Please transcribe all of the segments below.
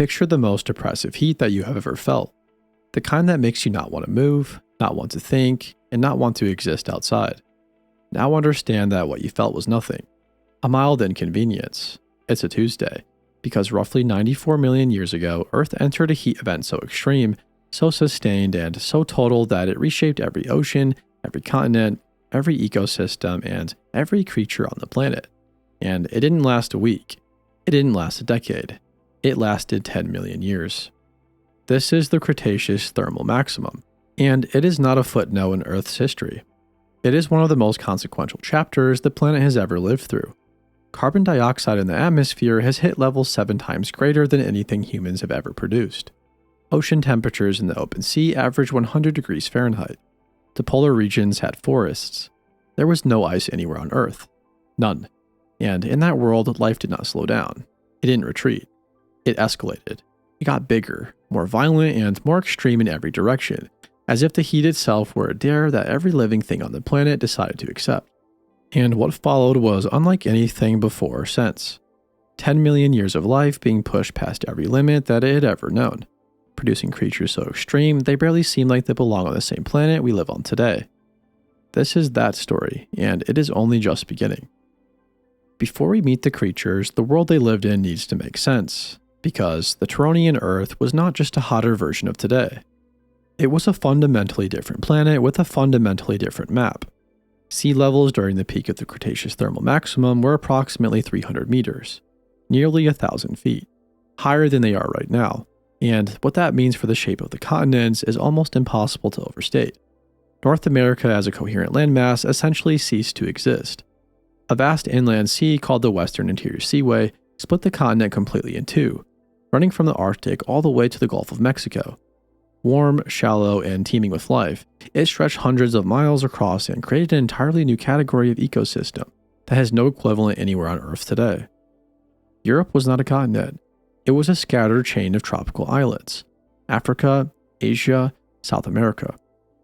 Picture the most oppressive heat that you have ever felt. The kind that makes you not want to move, not want to think, and not want to exist outside. Now understand that what you felt was nothing. A mild inconvenience. It's a Tuesday, because roughly 94 million years ago, Earth entered a heat event so extreme, so sustained, and so total that it reshaped every ocean, every continent, every ecosystem, and every creature on the planet. And it didn't last a week. It didn't last a decade. It lasted 10 million years. This is the Cretaceous Thermal Maximum, and it is not a footnote in Earth's history. It is one of the most consequential chapters the planet has ever lived through. Carbon dioxide in the atmosphere has hit levels 7 times greater than anything humans have ever produced. Ocean temperatures in the open sea average 100 degrees Fahrenheit. The polar regions had forests. There was no ice anywhere on Earth. None. And in that world, life did not slow down. It didn't retreat. It escalated. It got bigger, more violent, and more extreme in every direction, as if the heat itself were a dare that every living thing on the planet decided to accept. And what followed was unlike anything before or since. 10 million years of life being pushed past every limit that it had ever known, producing creatures so extreme they barely seem like they belong on the same planet we live on today. This is that story, and it is only just beginning. Before we meet the creatures, the world they lived in needs to make sense, because the Turonian Earth was not just a hotter version of today. It was a fundamentally different planet with a fundamentally different map. Sea levels during the peak of the Cretaceous Thermal Maximum were approximately 300 meters, nearly 1,000 feet, higher than they are right now, and what that means for the shape of the continents is almost impossible to overstate. North America as a coherent landmass essentially ceased to exist. A vast inland sea called the Western Interior Seaway split the continent completely in two, running from the Arctic all the way to the Gulf of Mexico. Warm, shallow, and teeming with life, it stretched hundreds of miles across and created an entirely new category of ecosystem that has no equivalent anywhere on Earth today. Europe was not a continent. It was a scattered chain of tropical islets. Africa, Asia, South America.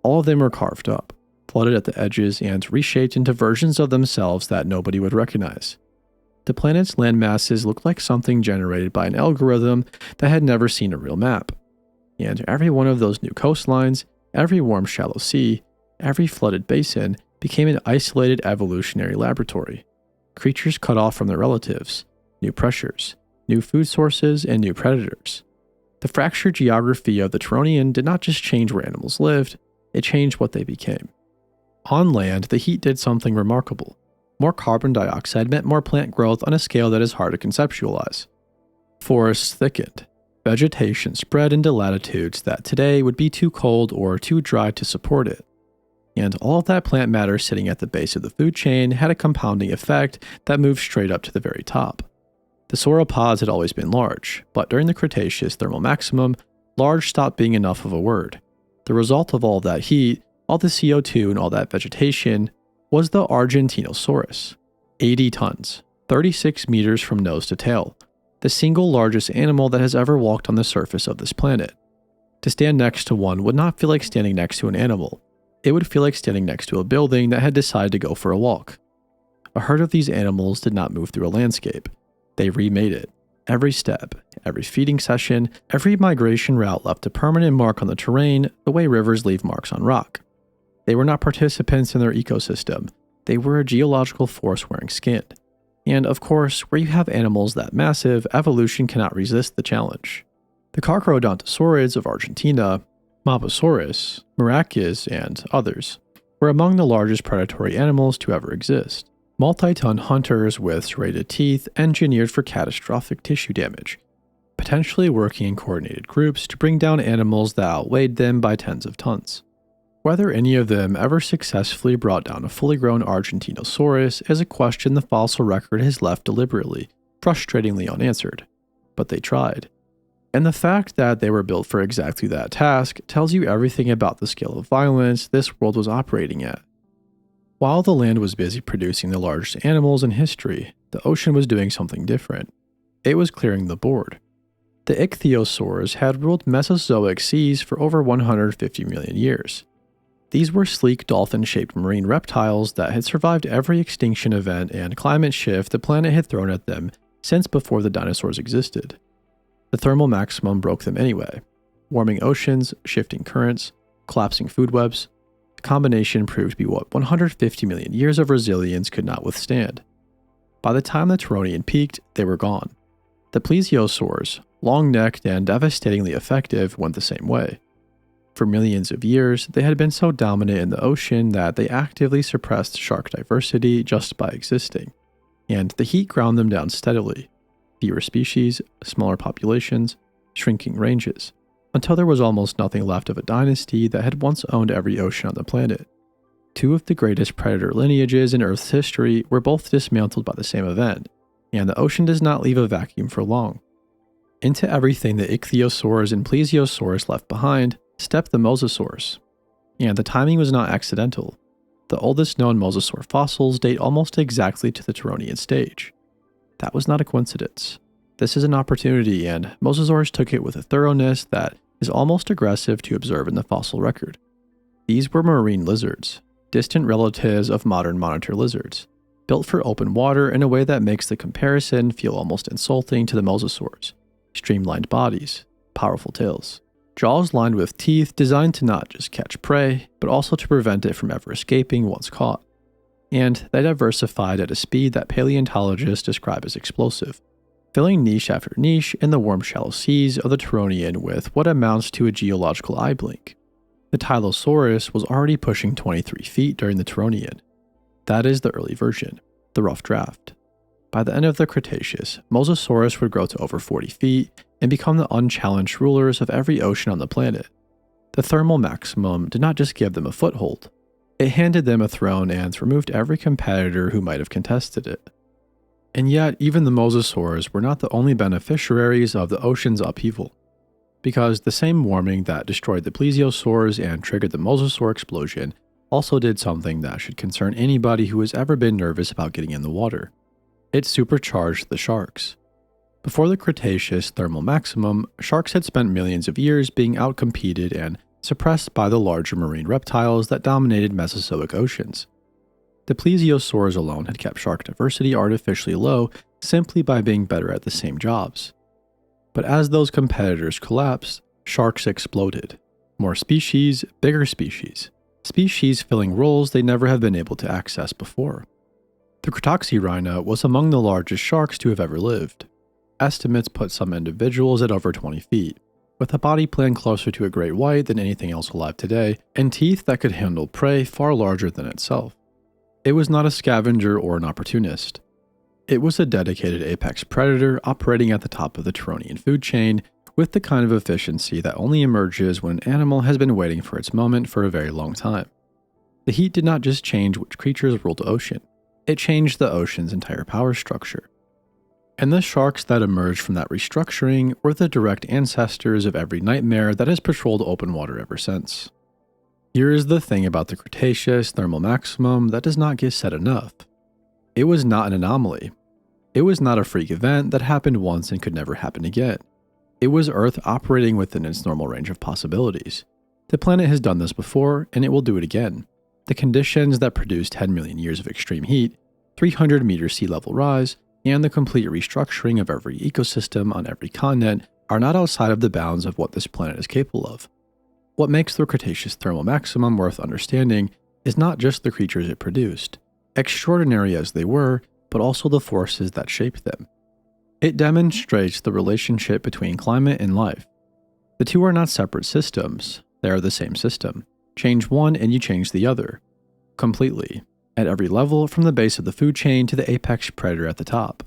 All of them were carved up, flooded at the edges, and reshaped into versions of themselves that nobody would recognize. The planet's land masses looked like something generated by an algorithm that had never seen a real map. And every one of those new coastlines, every warm shallow sea, every flooded basin became an isolated evolutionary laboratory. Creatures cut off from their relatives, new pressures, new food sources, and new predators. The fractured geography of the Turonian did not just change where animals lived, it changed what they became. On land, the heat did something remarkable. More carbon dioxide meant more plant growth on a scale that is hard to conceptualize. Forests thickened. Vegetation spread into latitudes that today would be too cold or too dry to support it. And all of that plant matter sitting at the base of the food chain had a compounding effect that moved straight up to the very top. The sauropods had always been large, but during the Cretaceous Thermal Maximum, large stopped being enough of a word. The result of all of that heat, all the CO2 and all that vegetation, was the Argentinosaurus. 80 tons, 36 meters from nose to tail. The single largest animal that has ever walked on the surface of this planet. To stand next to one would not feel like standing next to an animal. It would feel like standing next to a building that had decided to go for a walk. A herd of these animals did not move through a landscape. They remade it. Every step, every feeding session, every migration route left a permanent mark on the terrain the way rivers leave marks on rock. They were not participants in their ecosystem. They were a geological force wearing skin. And of course, where you have animals that massive, evolution cannot resist the challenge. The Carcharodontosaurids of Argentina, Mosasaurs, Maracas, and others were among the largest predatory animals to ever exist. Multi-ton hunters with serrated teeth engineered for catastrophic tissue damage, potentially working in coordinated groups to bring down animals that outweighed them by tens of tons. Whether any of them ever successfully brought down a fully grown Argentinosaurus is a question the fossil record has left deliberately, frustratingly unanswered. But they tried. And the fact that they were built for exactly that task tells you everything about the scale of violence this world was operating at. While the land was busy producing the largest animals in history, the ocean was doing something different. It was clearing the board. The ichthyosaurs had ruled Mesozoic seas for over 150 million years. These were sleek dolphin-shaped marine reptiles that had survived every extinction event and climate shift the planet had thrown at them since before the dinosaurs existed. The thermal maximum broke them anyway. Warming oceans, shifting currents, collapsing food webs. The combination proved to be what 150 million years of resilience could not withstand. By the time the Turonian peaked, they were gone. The plesiosaurs, long-necked and devastatingly effective, went the same way. For millions of years, they had been so dominant in the ocean that they actively suppressed shark diversity just by existing, and the heat ground them down steadily. Fewer species, smaller populations, shrinking ranges, until there was almost nothing left of a dynasty that had once owned every ocean on the planet. Two of the greatest predator lineages in Earth's history were both dismantled by the same event, and the ocean does not leave a vacuum for long. Into everything the ichthyosaurs and plesiosaurs left behind stepped the Mosasaurs. And the timing was not accidental. The oldest known mosasaur fossils date almost exactly to the Turonian stage. That was not a coincidence. This is an opportunity, and mosasaurs took it with a thoroughness that is almost aggressive to observe in the fossil record. These were marine lizards, distant relatives of modern monitor lizards, built for open water in a way that makes the comparison feel almost insulting to the mosasaurs. Streamlined bodies, powerful tails, jaws lined with teeth designed to not just catch prey, but also to prevent it from ever escaping once caught. And they diversified at a speed that paleontologists describe as explosive, filling niche after niche in the warm shallow seas of the Turonian with what amounts to a geological eye blink. The Tylosaurus was already pushing 23 feet during the Turonian. That is the early version, the rough draft. By the end of the Cretaceous, Mosasaurus would grow to over 40 feet and become the unchallenged rulers of every ocean on the planet. The thermal maximum did not just give them a foothold, it handed them a throne and removed every competitor who might have contested it. And yet, even the Mosasaurs were not the only beneficiaries of the ocean's upheaval, because the same warming that destroyed the plesiosaurs and triggered the mosasaur explosion also did something that should concern anybody who has ever been nervous about getting in the water. It supercharged the sharks. Before the Cretaceous Thermal Maximum, sharks had spent millions of years being outcompeted and suppressed by the larger marine reptiles that dominated Mesozoic oceans. The plesiosaurs alone had kept shark diversity artificially low simply by being better at the same jobs. But as those competitors collapsed, sharks exploded. More species, bigger species. Species filling roles they never have been able to access before. The Cretaxirhina was among the largest sharks to have ever lived. Estimates put some individuals at over 20 feet, with a body plan closer to a great white than anything else alive today, and teeth that could handle prey far larger than itself. It was not a scavenger or an opportunist. It was a dedicated apex predator operating at the top of the Turonian food chain with the kind of efficiency that only emerges when an animal has been waiting for its moment for a very long time. The heat did not just change which creatures ruled the ocean, it changed the ocean's entire power structure. And the sharks that emerged from that restructuring were the direct ancestors of every nightmare that has patrolled open water ever since. Here is the thing about the Cretaceous Thermal Maximum that does not get said enough. It was not an anomaly. It was not a freak event that happened once and could never happen again. It was Earth operating within its normal range of possibilities. The planet has done this before, and it will do it again. The conditions that produced 10 million years of extreme heat, 300-meter sea level rise, and the complete restructuring of every ecosystem on every continent are not outside of the bounds of what this planet is capable of. What makes the Cretaceous Thermal Maximum worth understanding is not just the creatures it produced, extraordinary as they were, but also the forces that shaped them. It demonstrates the relationship between climate and life. The two are not separate systems, they are the same system. Change one and you change the other. Completely. At every level, from the base of the food chain to the apex predator at the top.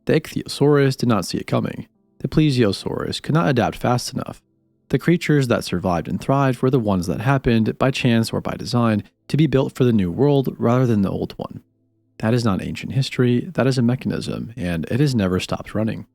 The Ichthyosaurus did not see it coming. The Plesiosaurus could not adapt fast enough. The creatures that survived and thrived were the ones that happened, by chance or by design, to be built for the new world rather than the old one. That is not ancient history, that is a mechanism, and it has never stopped running.